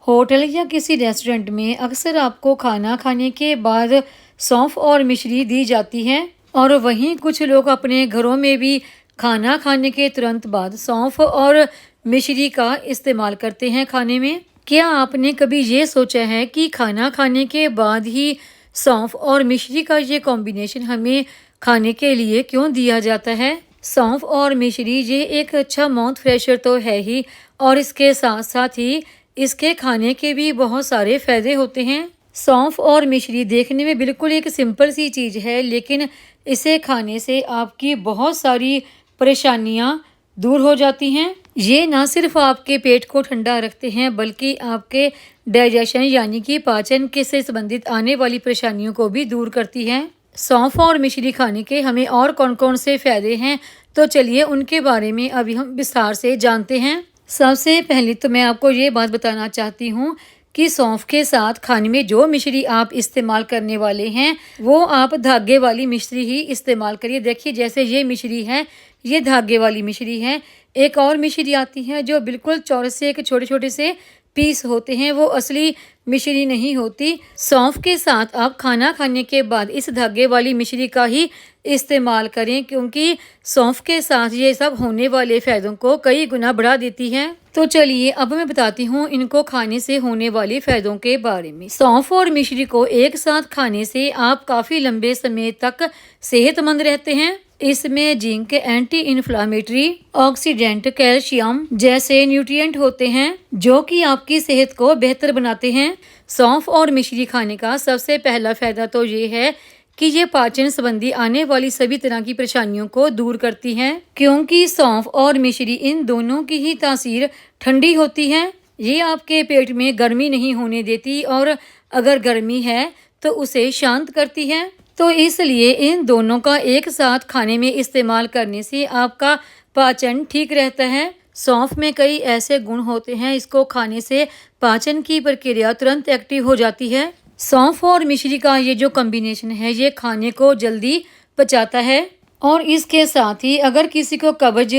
Hotel या किसी restaurant में अक्सर आपको खाना खाने के बाद सौंफ और मिश्री दी जाती है और वहीं कुछ लोग अपने घरों में भी खाना खाने के तुरंत बाद सौंफ और मिश्री का इस्तेमाल करते हैं खाने में। क्या आपने कभी ये सोचा है कि खाना खाने के बाद ही सौंफ और मिश्री का ये कॉम्बिनेशन हमें खाने के लिए क्यों दिया जाता है? सौंफ और मिश्री ये एक अच्छा माउथ फ्रेशर तो है ही, और इसके साथ साथ ही इसके खाने के भी बहुत सारे फायदे होते हैं। सौंफ और मिश्री देखने में बिल्कुल एक सिंपल सी चीज़ है, लेकिन इसे खाने से आपकी बहुत सारी परेशानियां दूर हो जाती हैं। ये ना सिर्फ आपके पेट को ठंडा रखते हैं, बल्कि आपके डाइजेशन यानी कि पाचन के से संबंधित आने वाली परेशानियों को भी दूर करती है। सौंफ और मिश्री खाने के हमें और कौन कौन से फायदे हैं, तो चलिए उनके बारे में अभी हम विस्तार से जानते हैं। सबसे पहले तो मैं आपको ये बात बताना चाहती हूँ कि सौंफ के साथ खाने में जो मिश्री आप इस्तेमाल करने वाले हैं वो आप धागे वाली मिश्री ही इस्तेमाल करिए। देखिए, जैसे ये मिश्री है, ये धागे वाली मिश्री है। एक और मिश्री आती है जो बिल्कुल चौरस से एक छोटे छोटे से पीस होते हैं, वो असली मिश्री नहीं होती। सौंफ के साथ आप खाना खाने के बाद इस धागे वाली मिश्री का ही इस्तेमाल करें, क्योंकि सौंफ के साथ ये सब होने वाले फायदों को कई गुना बढ़ा देती है। तो चलिए अब मैं बताती हूँ इनको खाने से होने वाले फायदों के बारे में। सौंफ और मिश्री को एक साथ खाने से आप काफी लंबे समय तक सेहतमंद रहते हैं। इसमें zinc, anti inflammatory, oxidant, calcium जैसे न्यूट्रिएंट होते हैं जो कि आपकी सेहत को बेहतर बनाते हैं। सौंफ और मिश्री खाने का सबसे पहला फायदा तो ये है कि ये पाचन संबंधी आने वाली सभी तरह की परेशानियों को दूर करती हैं, क्योंकि सौंफ और मिश्री इन दोनों की ही तासीर ठंडी होती है। ये आपके पेट में गर्मी नहीं होने देती और अगर गर्मी है तो उसे शांत करती है। तो इसलिए इन दोनों का एक साथ खाने में इस्तेमाल करने से आपका पाचन ठीक रहता है। सौंफ में कई ऐसे गुण होते हैं, इसको खाने से पाचन की प्रक्रिया तुरंत एक्टिव हो जाती है। सौंफ और मिश्री का ये जो कॉम्बिनेशन है ये खाने को जल्दी पचाता है, और इसके साथ ही अगर किसी को कब्ज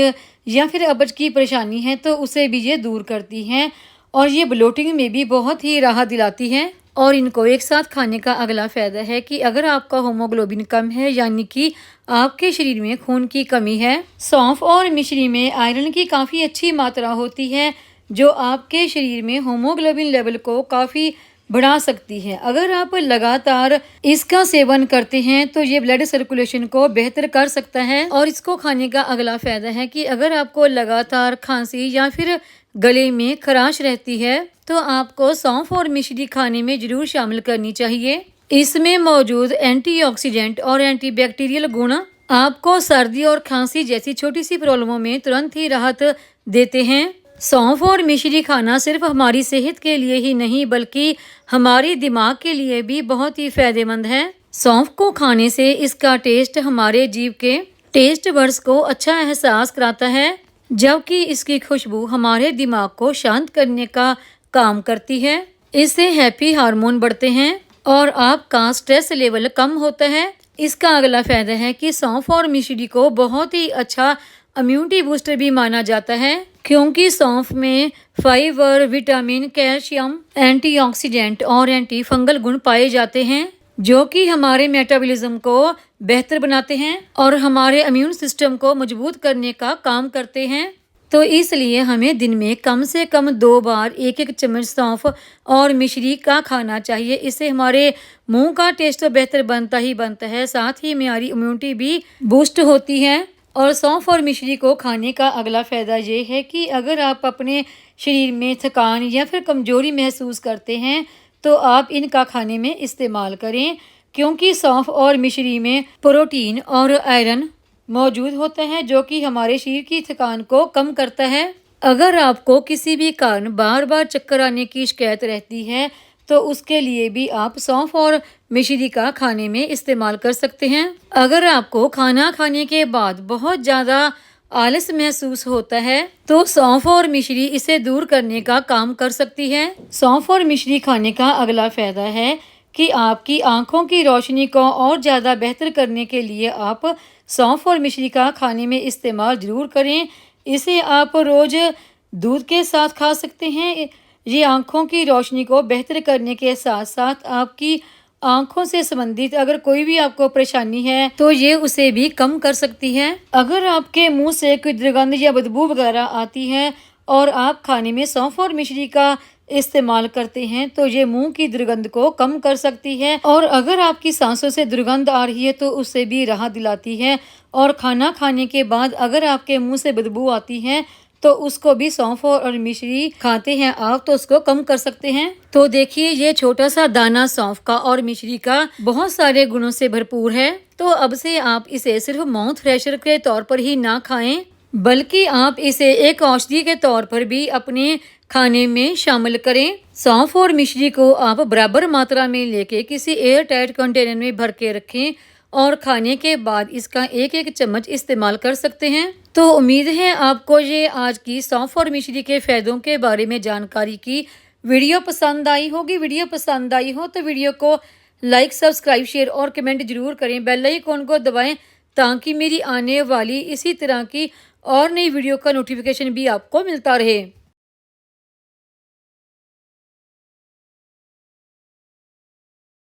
या फिर अबज की परेशानी है तो उसे भी ये दूर करती हैं, और ये ब्लोटिंग में भी बहुत ही राहत दिलाती है। और इनको एक साथ खाने का अगला फायदा है कि अगर आपका होमोग्लोबिन कम है, यानी कि आपके शरीर में खून की कमी है, सौंफ और मिश्री में आयरन की काफ़ी अच्छी मात्रा होती है जो आपके शरीर में होमोग्लोबिन लेवल को काफ़ी बढ़ा सकती है। अगर आप लगातार इसका सेवन करते हैं तो ये ब्लड सर्कुलेशन को बेहतर कर सकता है। और इसको खाने का अगला फायदा है कि अगर आपको लगातार खांसी या फिर गले में खराश रहती है तो आपको सौंफ और मिश्री खाने में जरूर शामिल करनी चाहिए। इसमें मौजूद एंटीऑक्सीडेंट और एंटीबैक्टीरियल गुण आपको सर्दी और खांसी जैसी छोटी सी प्रॉब्लमों में तुरंत ही राहत देते हैं। सौंफ और मिश्री खाना सिर्फ हमारी सेहत के लिए ही नहीं बल्कि हमारे दिमाग के लिए भी बहुत ही फायदेमंद है। सौंफ को खाने से इसका टेस्ट हमारे जीभ के टेस्ट बड्स को अच्छा एहसास कराता है, जबकि इसकी खुशबू हमारे दिमाग को शांत करने का काम करती है। इससे हैप्पी हार्मोन बढ़ते हैं और आपका स्ट्रेस लेवल कम होता है। इसका अगला फायदा है कि सौंफ और मिश्री को बहुत ही अच्छा इम्यूनिटी बूस्टर भी माना जाता है, क्योंकि सौंफ में फाइबर, विटामिन, कैल्शियम, एंटीऑक्सीडेंट और एंटी फंगल गुण पाए जाते हैं जो कि हमारे मेटाबॉलिज्म को बेहतर बनाते हैं और हमारे इम्यून सिस्टम को मजबूत करने का काम करते हैं। तो इसलिए हमें दिन में कम से कम 2 बार 1-1 चम्मच सौंफ और मिश्री का खाना चाहिए। इससे हमारे मुंह का टेस्ट तो बेहतर बनता ही बनता है, साथ ही हमारी इम्यूनिटी भी बूस्ट होती है। और सौंफ और मिश्री को खाने का अगला फ़ायदा ये है कि अगर आप अपने शरीर में थकान या फिर कमज़ोरी महसूस करते हैं तो आप इनका खाने में इस्तेमाल करें, क्योंकि सौंफ और मिश्री में प्रोटीन और आयरन मौजूद होता है जो कि हमारे शरीर की थकान को कम करता है। अगर आपको किसी भी कारण बार बार चक्कर आने की शिकायत रहती है तो उसके लिए भी आप सौंफ और मिश्री का खाने में इस्तेमाल कर सकते हैं। अगर आपको खाना खाने के बाद बहुत ज़्यादा आलस महसूस होता है तो सौंफ और मिश्री इसे दूर करने का काम कर सकती है। सौंफ और मिश्री खाने का अगला फ़ायदा है कि आपकी आंखों की रोशनी को और ज़्यादा बेहतर करने के लिए आप सौंफ और मिश्री का खाने में इस्तेमाल ज़रूर करें। इसे आप रोज़ दूध के साथ खा सकते हैं ये आंखों की रोशनी को बेहतर करने के साथ साथ आपकी आंखों से संबंधित अगर कोई भी आपको परेशानी है तो ये उसे भी कम कर सकती है। अगर आपके मुंह से कोई दुर्गंध या बदबू वगैरह आती है और आप खाने में सौंफ और मिश्री का इस्तेमाल करते हैं तो ये मुंह की दुर्गंध को कम कर सकती है। और अगर आपकी सांसों से दुर्गंध आ रही है तो उससे भी राहत दिलाती है। और खाना खाने के बाद अगर आपके मुंह से बदबू आती है तो उसको भी सौंफ और मिश्री खाते हैं आप तो उसको कम कर सकते हैं। तो देखिए ये छोटा सा दाना सौंफ का और मिश्री का बहुत सारे गुणों से भरपूर है। तो अब से आप इसे सिर्फ माउथ फ्रेशर के तौर पर ही ना खाएं बल्कि आप इसे एक औषधि के तौर पर भी अपने खाने में शामिल करें। सौंफ और मिश्री को आप बराबर मात्रा में लेके किसी एयर टाइट कंटेनर में भर के रखें और खाने के बाद इसका एक एक चम्मच इस्तेमाल कर सकते हैं। तो उम्मीद है आपको ये आज की सौंफ और मिश्री के फायदों के बारे में जानकारी की वीडियो पसंद आई होगी। वीडियो पसंद आई हो तो वीडियो को लाइक, सब्सक्राइब, शेयर और कमेंट जरूर करें। बेल आइकन को दबाएं ताकि मेरी आने वाली इसी तरह की और नई वीडियो का नोटिफिकेशन भी आपको मिलता रहे।